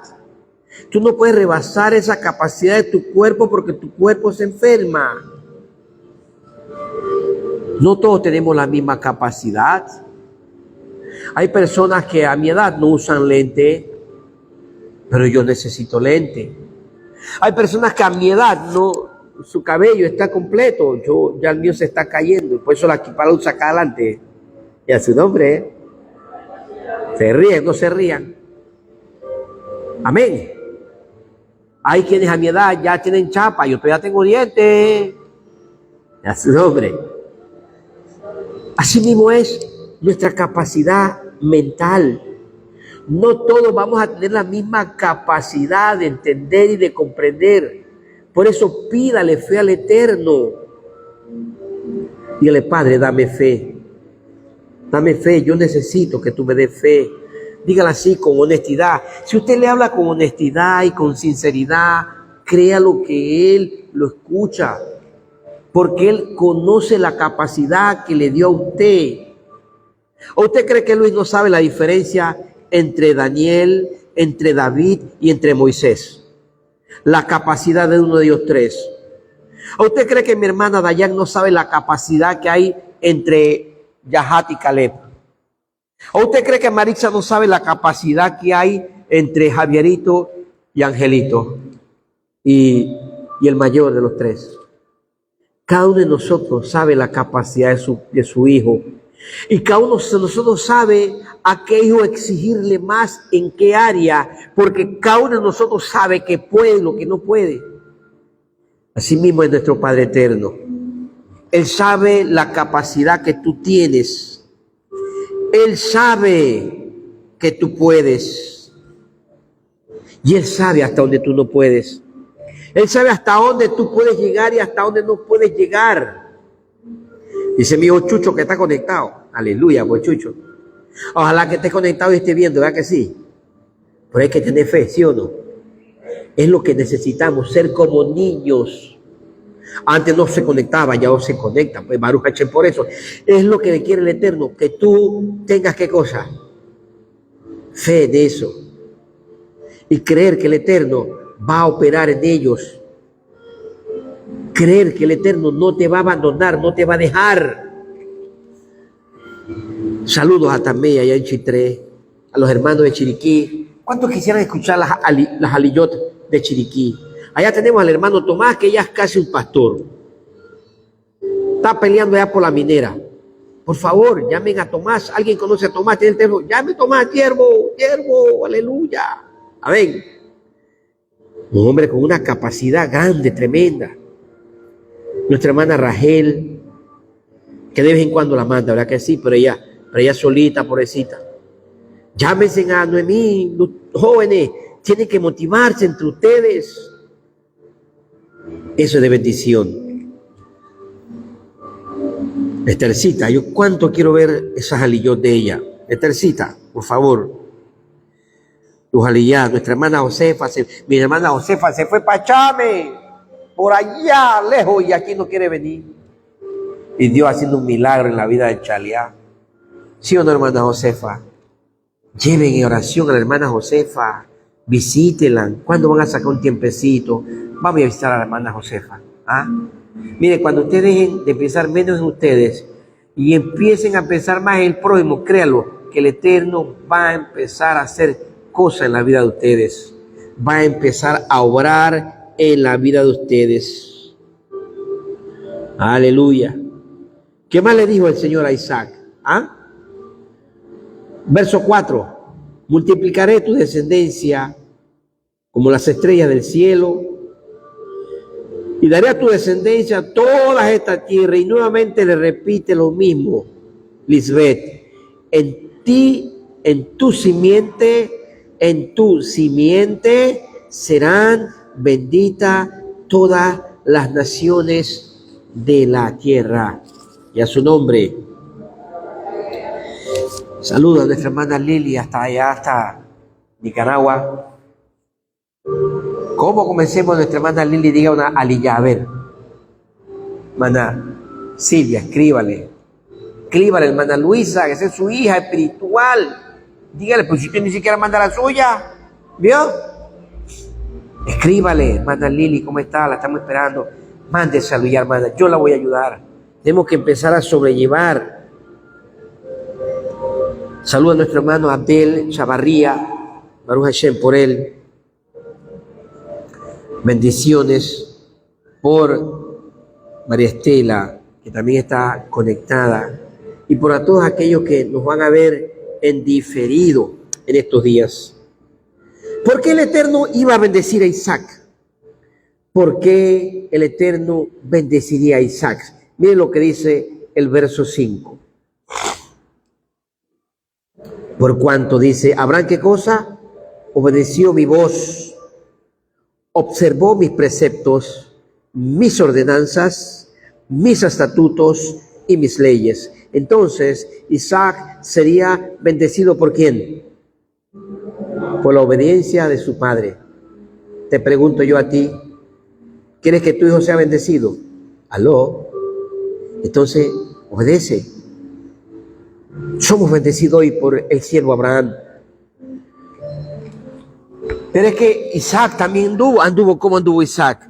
Tú no puedes rebasar esa capacidad de tu cuerpo porque tu cuerpo se enferma. No todos tenemos la misma capacidad. Hay personas que a mi edad no usan lente, pero yo necesito lente. Hay personas que a mi edad no... Su cabello está completo, ya el mío se está cayendo, por eso la equipa usa acá adelante. Y a su nombre, se ríen, no se rían. Amén. Hay quienes a mi edad ya tienen chapa, yo todavía tengo dientes. Y a su nombre. Así mismo es nuestra capacidad mental. No todos vamos a tener la misma capacidad de entender y de comprender. Por eso pídale fe al Eterno. Dígale, Padre, dame fe. Dame fe, yo necesito que tú me des fe. Dígale así, con honestidad. Si usted le habla con honestidad y con sinceridad, créalo que Él lo escucha. Porque Él conoce la capacidad que le dio a usted. ¿O usted cree que Luis no sabe la diferencia entre Daniel, entre David y entre Moisés? La capacidad de uno de ellos tres. ¿O usted cree que mi hermana Dayan no sabe la capacidad que hay entre Yahat y Caleb? ¿O usted cree que Maritza no sabe la capacidad que hay entre Javierito y Angelito? Y el mayor de los tres. Cada uno de nosotros sabe la capacidad de su hijo. Y cada uno de nosotros sabe a qué hijo exigirle más, en qué área, porque cada uno de nosotros sabe que puede y lo que no puede. Así mismo es nuestro Padre Eterno. Él sabe la capacidad que tú tienes. Él sabe que tú puedes. Y Él sabe hasta dónde tú no puedes. Él sabe hasta dónde tú puedes llegar y hasta dónde no puedes llegar. Dice mi hijo Chucho que está conectado. Aleluya, pues Chucho. Ojalá que esté conectado y esté viendo, ¿verdad que sí? Pero hay que tener fe, ¿sí o no? Es lo que necesitamos, ser como niños. Antes no se conectaba, ya no se conecta. Pues Baruch Hashem, por eso es lo que le quiere el Eterno, que tú tengas ¿qué cosa? Fe de eso. Y creer que el Eterno va a operar en ellos. Creer que el Eterno no te va a abandonar, no te va a dejar. Saludos a Tamé, allá en Chitré, a los hermanos de Chiriquí. ¿Cuántos quisieran escuchar las aliyot de Chiriquí? Allá tenemos al hermano Tomás, que ya es casi un pastor. Está peleando allá por la minera. Por favor, llamen a Tomás. ¿Alguien conoce a Tomás? ¿Tiene el teléfono? Llame a Tomás, siervo, aleluya. Amén. Un hombre con una capacidad grande, tremenda. Nuestra hermana Rachel, que de vez en cuando la manda, ¿verdad que sí? Pero ella solita, pobrecita. Llámense a Noemí, los jóvenes, tienen que motivarse entre ustedes. Eso es de bendición. Esthercita, yo cuánto quiero ver esas aliyot de ella. Esthercita, por favor. Los aliyot, nuestra hermana Josefa, mi hermana Josefa se fue para Chame, por allá lejos, y aquí no quiere venir. Y Dios haciendo un milagro en la vida de Chaliá. ¿Sí o no, hermana Josefa? Lleven en oración a la hermana Josefa, visítenla. ¿Cuándo van a sacar un tiempecito? Vamos a visitar a la hermana Josefa. ¿Ah? Mire, cuando ustedes dejen de pensar menos en ustedes y empiecen a pensar más en el prójimo, créanlo, que el Eterno va a empezar a hacer cosas en la vida de ustedes. Va a empezar a obrar en la vida de ustedes. Aleluya. ¿Qué más le dijo el Señor a Isaac? ¿Ah? Verso 4. Multiplicaré tu descendencia como las estrellas del cielo, y daré a tu descendencia todas estas tierras. Y nuevamente le repite lo mismo, Lisbeth. En ti, en tu simiente serán benditas todas las naciones de la tierra. Y a su nombre. Saludos a nuestra hermana Lili hasta allá, hasta Nicaragua. ¿Cómo comencemos? Nuestra hermana Lili diga una aliyá. A ver, hermana Silvia, escríbale, hermana Luisa, que esa es su hija espiritual. Dígale, pues si usted ni siquiera manda la suya, ¿vio? Escríbale, hermana Lili, ¿cómo está? La estamos esperando. Mándese a aliyá, hermana, yo la voy a ayudar. Tenemos que empezar a sobrellevar. Saluda a nuestro hermano Abdel Chavarría, Baruch Hashem por él. Bendiciones por María Estela, que también está conectada, y por a todos aquellos que nos van a ver en diferido en estos días. ¿Por qué el Eterno iba a bendecir a Isaac? ¿Por qué el Eterno bendeciría a Isaac? Miren lo que dice el verso 5. Por cuanto dice, Abraham, ¿qué cosa? Obedeció mi voz, observó mis preceptos, mis ordenanzas, mis estatutos y mis leyes. Entonces, Isaac sería bendecido ¿por quién? Por la obediencia de su padre. Te pregunto yo a ti, ¿quieres que tu hijo sea bendecido? ¿Aló? Entonces, obedece. Somos bendecidos hoy por el siervo Abraham. Pero es que Isaac también anduvo. ¿Cómo anduvo Isaac?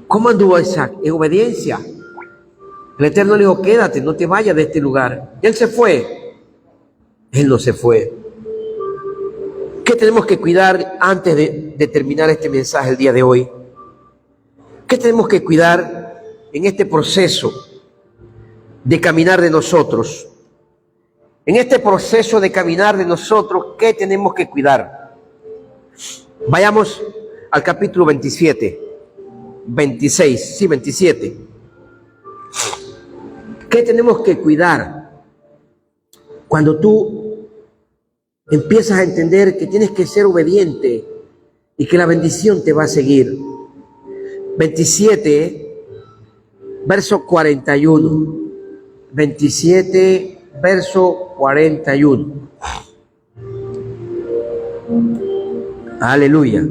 ¿Cómo anduvo Isaac? En obediencia. El Eterno le dijo, quédate, no te vayas de este lugar. Y él se fue. Él no se fue. ¿Qué tenemos que cuidar antes de terminar este mensaje el día de hoy? ¿Qué tenemos que cuidar en este proceso de caminar de nosotros? En este proceso de caminar de nosotros, ¿qué tenemos que cuidar? Vayamos al capítulo 27, 27. ¿Qué tenemos que cuidar? Cuando tú empiezas a entender que tienes que ser obediente y que la bendición te va a seguir. 27, verso 41. 27, verso 41. Aleluya.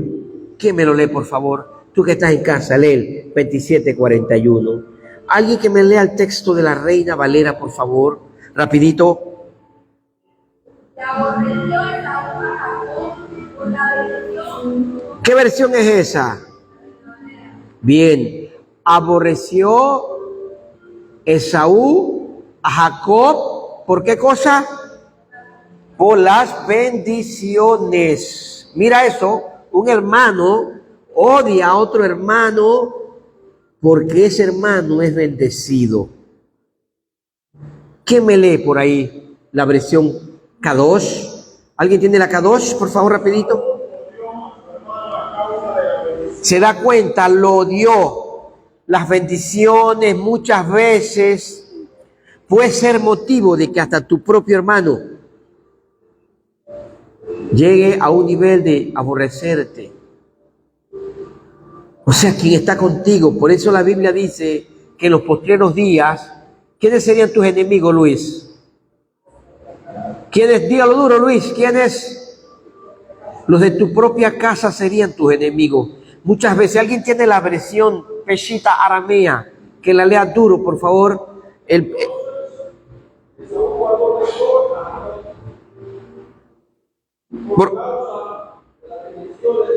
¿Quién me lo lee, por favor? Tú que estás en casa, lee el 27:41. Alguien que me lea el texto de la Reina Valera, por favor, rapidito. ¿Qué versión es esa? Bien, aborreció Esaú a Jacob, ¿por qué cosa? Por las bendiciones. Mira eso, un hermano odia a otro hermano porque ese hermano es bendecido. ¿Quién me lee por ahí la versión Kadosh? ¿Alguien tiene la Kadosh, por favor, rapidito? Se da cuenta, lo odió. Las bendiciones muchas veces puede ser motivo de que hasta tu propio hermano llegue a un nivel de aborrecerte. O sea, quien está contigo. Por eso la Biblia dice que en los postreros días, ¿quiénes serían tus enemigos, Luis? ¿Quiénes? Dígalo duro, Luis. ¿Quiénes? Los de tu propia casa serían tus enemigos. Muchas veces, alguien tiene la versión Peshita aramea, que la lea duro, por favor.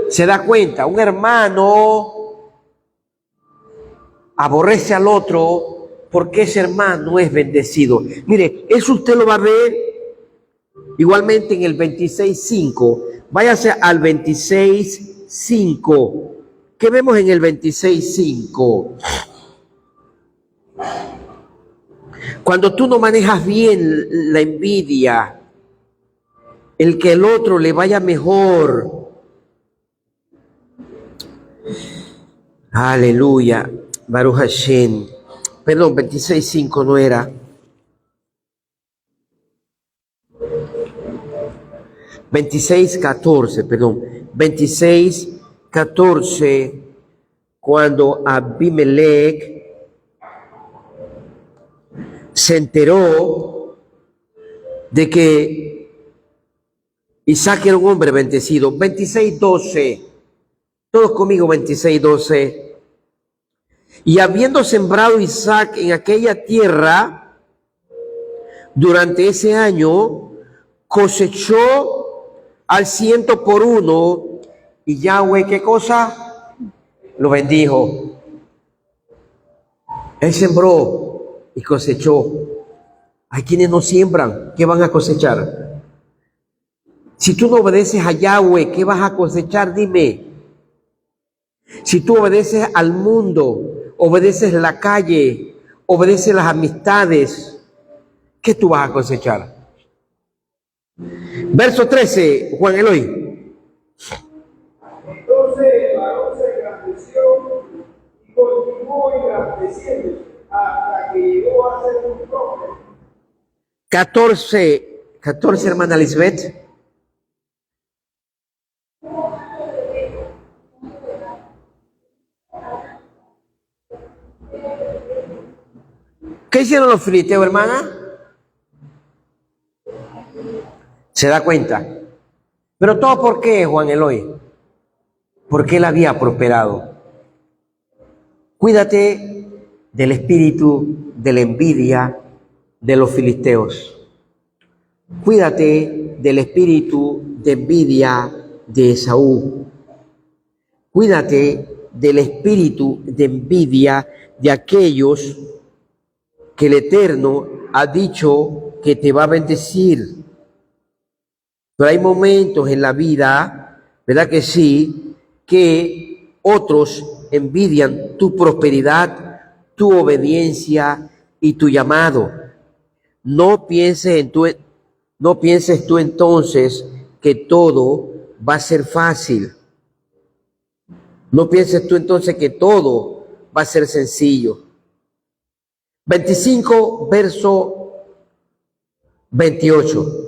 Se da cuenta, un hermano aborrece al otro porque ese hermano es bendecido. Mire, eso usted lo va a ver igualmente en el 26:5. Váyase al 26:5. ¿Qué vemos en el 26:5? Cuando tú no manejas bien la envidia, el que el otro le vaya mejor. Aleluya. Baruch Hashem. Perdón, 26:5 no era. 26:14, perdón. 26:14, cuando Abimelech se enteró de que Isaac era un hombre bendecido. 26:12, todos conmigo, 26:12. Y habiendo sembrado Isaac en aquella tierra, durante ese año cosechó al 100 por 1, y Yahweh, ¿qué cosa? Lo bendijo. Él sembró y cosechó. Hay quienes no siembran, ¿qué van a cosechar? Si tú no obedeces a Yahweh, ¿qué vas a cosechar? Dime. Si tú obedeces al mundo, obedeces la calle, obedeces las amistades, ¿qué tú vas a cosechar? Verso 13, Juan Eloy. Entonces el varón se engrandeció y continuó engrandeciendo hasta que llegó a ser un profeta. 14, hermana Lisbeth. ¿Qué hicieron los filisteos, hermana? Se da cuenta. Pero todo por qué, Juan Eloy. Porque él había prosperado. Cuídate del espíritu de la envidia de los filisteos. Cuídate del espíritu de envidia de Esaú. Cuídate del espíritu de envidia de aquellos que el Eterno ha dicho que te va a bendecir. Pero hay momentos en la vida, ¿verdad que sí?, que otros envidian tu prosperidad, tu obediencia y tu llamado. No pienses tú entonces que todo va a ser fácil. No pienses tú entonces que todo va a ser sencillo. 25, verso 28.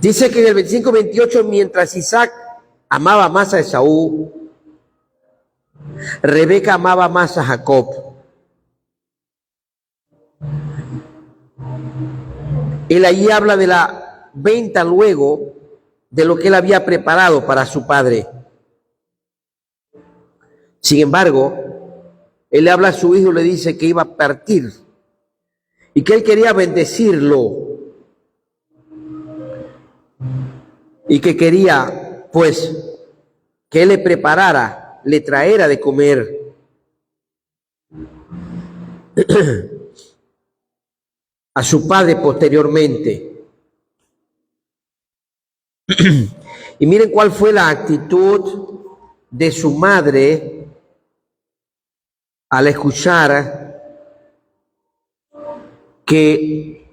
Dice que en el 25:28, mientras Isaac amaba más a Esaú, Rebeca amaba más a Jacob. Él ahí habla de la venta luego de lo que él había preparado para su padre. Sin embargo, él le habla a su hijo y le dice que iba a partir y que él quería bendecirlo y que quería, pues, que él le preparara, le traera de comer. A su padre posteriormente. Y miren cuál fue la actitud de su madre al escuchar que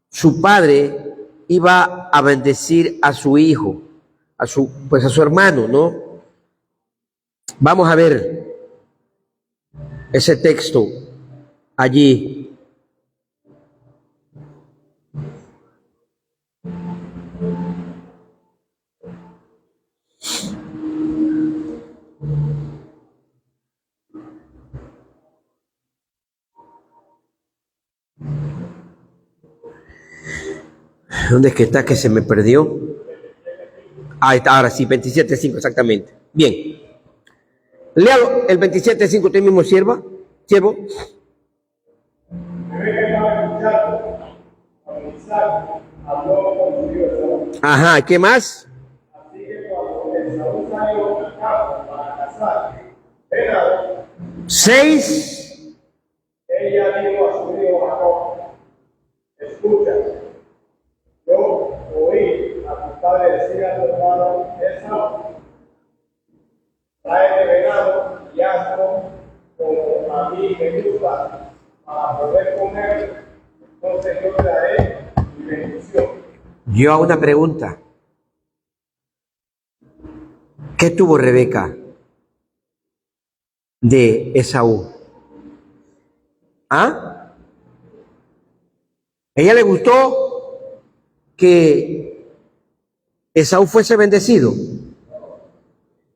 su padre iba a bendecir a su hijo, a su hermano, ¿no? Vamos a ver ese texto allí. ¿Dónde es que está que se me perdió? Ahí está, ahora sí, 27.5 exactamente. Bien. Léalo el 27.5, usted mismo siervo. Ajá, ¿qué más? Así que cuando Esaú salió al campo para cazar venado, 6. ella dijo a su hijo Jacob: escucha, yo oí a tu padre decir a tu hermano Esaú: tráete venado y hazlo como a mí me gusta para poder comer, entonces yo te daré mi bendición. Yo hago una pregunta. ¿Qué tuvo Rebeca de Esaú? ¿Ah? ¿Ella le gustó que Esaú fuese bendecido?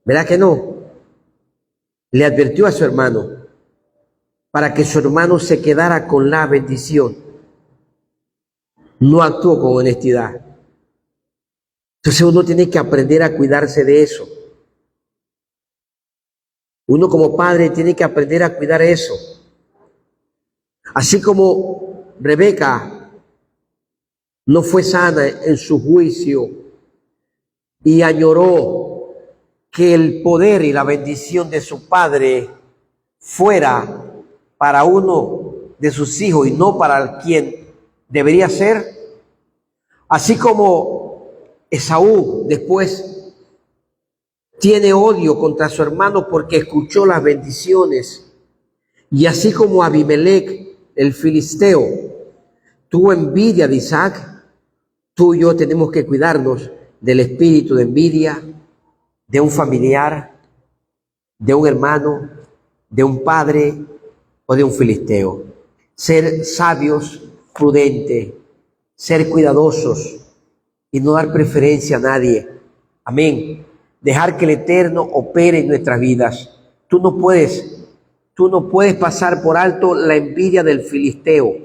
¿Verdad que no? Le advirtió a su hermano para que su hermano se quedara con la bendición. No actuó con honestidad. Entonces uno tiene que aprender a cuidarse de eso. Uno como padre tiene que aprender a cuidar eso. Así como Rebeca no fue sana en su juicio y añoró que el poder y la bendición de su padre fuera para uno de sus hijos y no para quien debería ser. Así como Esaú después tiene odio contra su hermano porque escuchó las bendiciones. Y así como Abimelech, el filisteo, tuvo envidia de Isaac, tú y yo tenemos que cuidarnos del espíritu de envidia de un familiar, de un hermano, de un padre o de un filisteo. Ser sabios, prudentes, ser cuidadosos y no dar preferencia a nadie. Amén. Dejar que el Eterno opere en nuestras vidas. Tú no puedes pasar por alto la envidia del filisteo.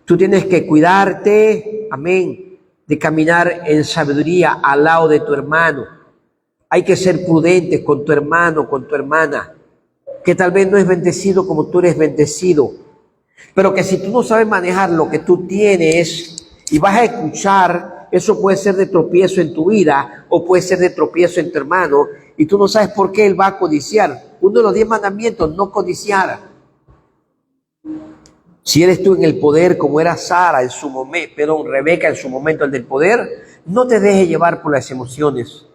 Tú tienes que cuidarte, amén, de caminar en sabiduría al lado de tu hermano. Hay que ser prudentes con tu hermano, con tu hermana, que tal vez no es bendecido como tú eres bendecido, pero que si tú no sabes manejar lo que tú tienes y vas a escuchar, eso puede ser de tropiezo en tu vida o puede ser de tropiezo en tu hermano y tú no sabes por qué él va a codiciar. Uno de los 10 mandamientos, no codiciar. Si eres tú en el poder como era Sara en su momento, Rebeca en su momento, el del poder, no te dejes llevar por las emociones.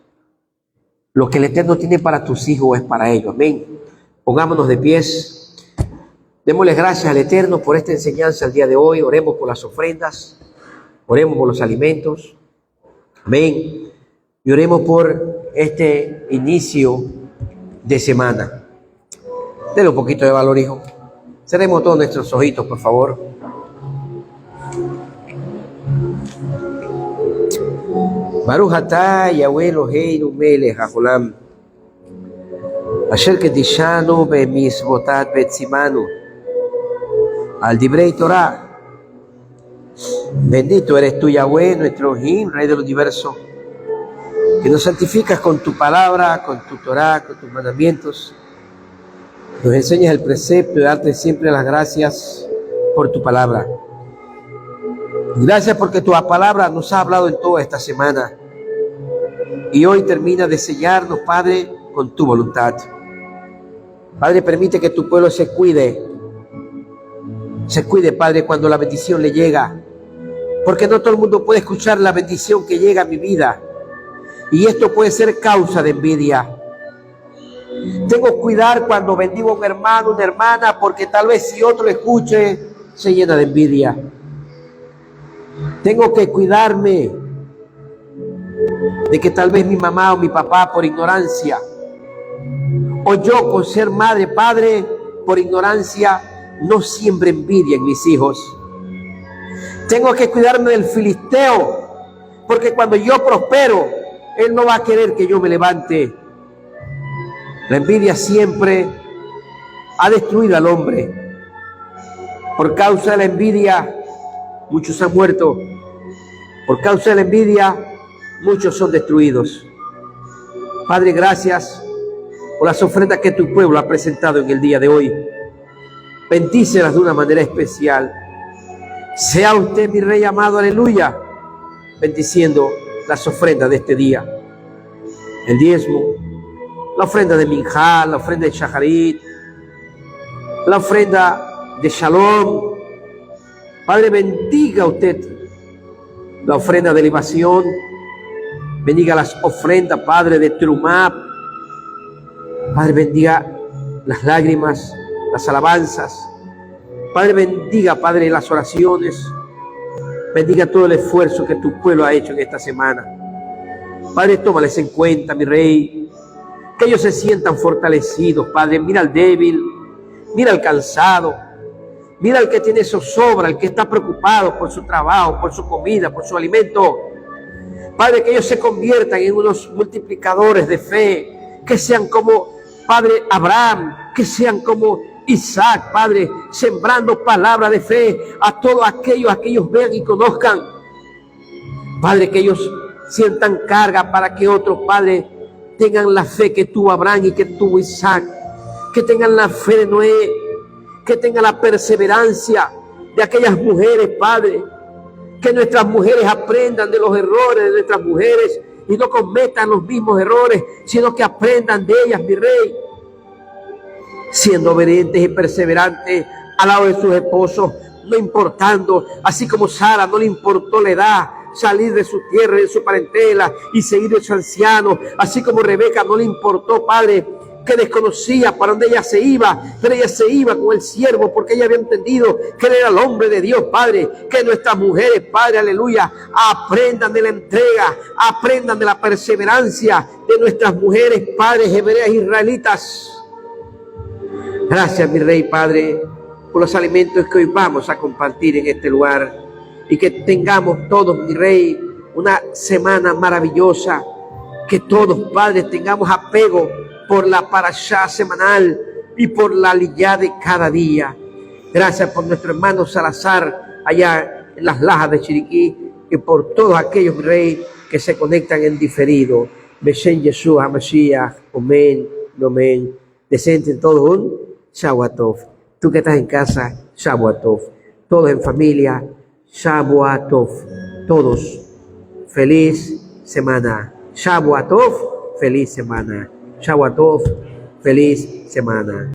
Lo que el Eterno tiene para tus hijos es para ellos. Amén. Pongámonos de pies. Démosle gracias al Eterno por esta enseñanza el día de hoy. Oremos por las ofrendas. Oremos por los alimentos. Amén. Y oremos por este inicio de semana. Denle un poquito de valor, hijo. Cerremos todos nuestros ojitos, por favor. Baruch atah Yahweh Eloheinu melech haolam, asher kedishanu bemisvotat betzimanu, al divrei Torah. Bendito eres tú, Yahweh, nuestro Elohim, Rey del universo. que nos santificas con tu palabra, con tu Torá, con tus mandamientos. Nos enseñas el precepto de darte siempre las gracias por tu palabra. Gracias porque tu palabra nos ha hablado en toda esta semana. Y hoy termina de sellarnos, Padre, con tu voluntad. Padre, permite que tu pueblo se cuide, Padre, cuando la bendición le llega. Porque no todo el mundo puede escuchar la bendición que llega a mi vida. Y esto puede ser causa de envidia. Tengo que cuidar cuando bendigo a un hermano, una hermana, porque tal vez si otro lo escuche, se llena de envidia. Tengo que cuidarme de que tal vez mi mamá o mi papá por ignorancia, o yo por ser madre, padre, por ignorancia, no siembre envidia en mis hijos. Tengo que cuidarme del filisteo, porque cuando yo prospero, él no va a querer que yo me levante. La envidia siempre ha destruido al hombre. Por causa de la envidia, muchos han muerto. Por causa de la envidia, muchos son destruidos. Padre, gracias por las ofrendas que tu pueblo ha presentado en el día de hoy. Bendícelas de una manera especial. Sea usted, mi Rey amado, aleluya, bendiciendo las ofrendas de este día. El diezmo, la ofrenda de Minjá, la ofrenda de Shaharit, la ofrenda de Shalom. Padre, bendiga usted la ofrenda de libación. Bendiga las ofrendas, Padre, de Trumá. Padre, bendiga las lágrimas, las alabanzas. Padre, bendiga, Padre, las oraciones. Bendiga todo el esfuerzo que tu pueblo ha hecho en esta semana. Padre, tómales en cuenta, mi Rey. Que ellos se sientan fortalecidos, Padre. Mira al débil, mira al cansado, mira al que tiene zozobra, al que está preocupado por su trabajo, por su comida, por su alimento. Padre, que ellos se conviertan en unos multiplicadores de fe, que sean como, Padre, Abraham, que sean como Isaac, Padre, sembrando palabra de fe a todos aquellos que ellos vean y conozcan. Padre, que ellos sientan carga para que otros, Padre, tengan la fe que tuvo Abraham y que tuvo Isaac, que tengan la fe de Noé, que tengan la perseverancia de aquellas mujeres, Padre, que nuestras mujeres aprendan de los errores de nuestras mujeres y no cometan los mismos errores, sino que aprendan de ellas, mi Rey, siendo obedientes y perseverantes al lado de sus esposos, no importando, así como Sara no le importó la edad, salir de su tierra, de su parentela y seguir de su anciano, así como Rebeca no le importó, Padre, que desconocía para dónde ella se iba, pero ella se iba con el siervo porque ella había entendido que él era el hombre de Dios, Padre. Que nuestras mujeres, Padre, aleluya, aprendan de la entrega, aprendan de la perseverancia de nuestras mujeres, Padre, hebreas israelitas. Gracias, mi Rey, Padre, por los alimentos que hoy vamos a compartir en este lugar, y que tengamos todos, mi Rey, una semana maravillosa, que todos, Padre, tengamos apego por la parashá semanal y por la aliyá de cada día. Gracias por nuestro hermano Salazar allá en las lajas de Chiriquí, y por todos aquellos, mi Rey, que se conectan en diferido. Beshen Yeshua HaMashiach, amén, amén. Descenden todos un Shavuatov. Tú que estás en casa, Shavuatov. Todos en familia, Shavuatov. Todos. Feliz semana. Shavuatov, feliz semana. Shavuatov, feliz semana.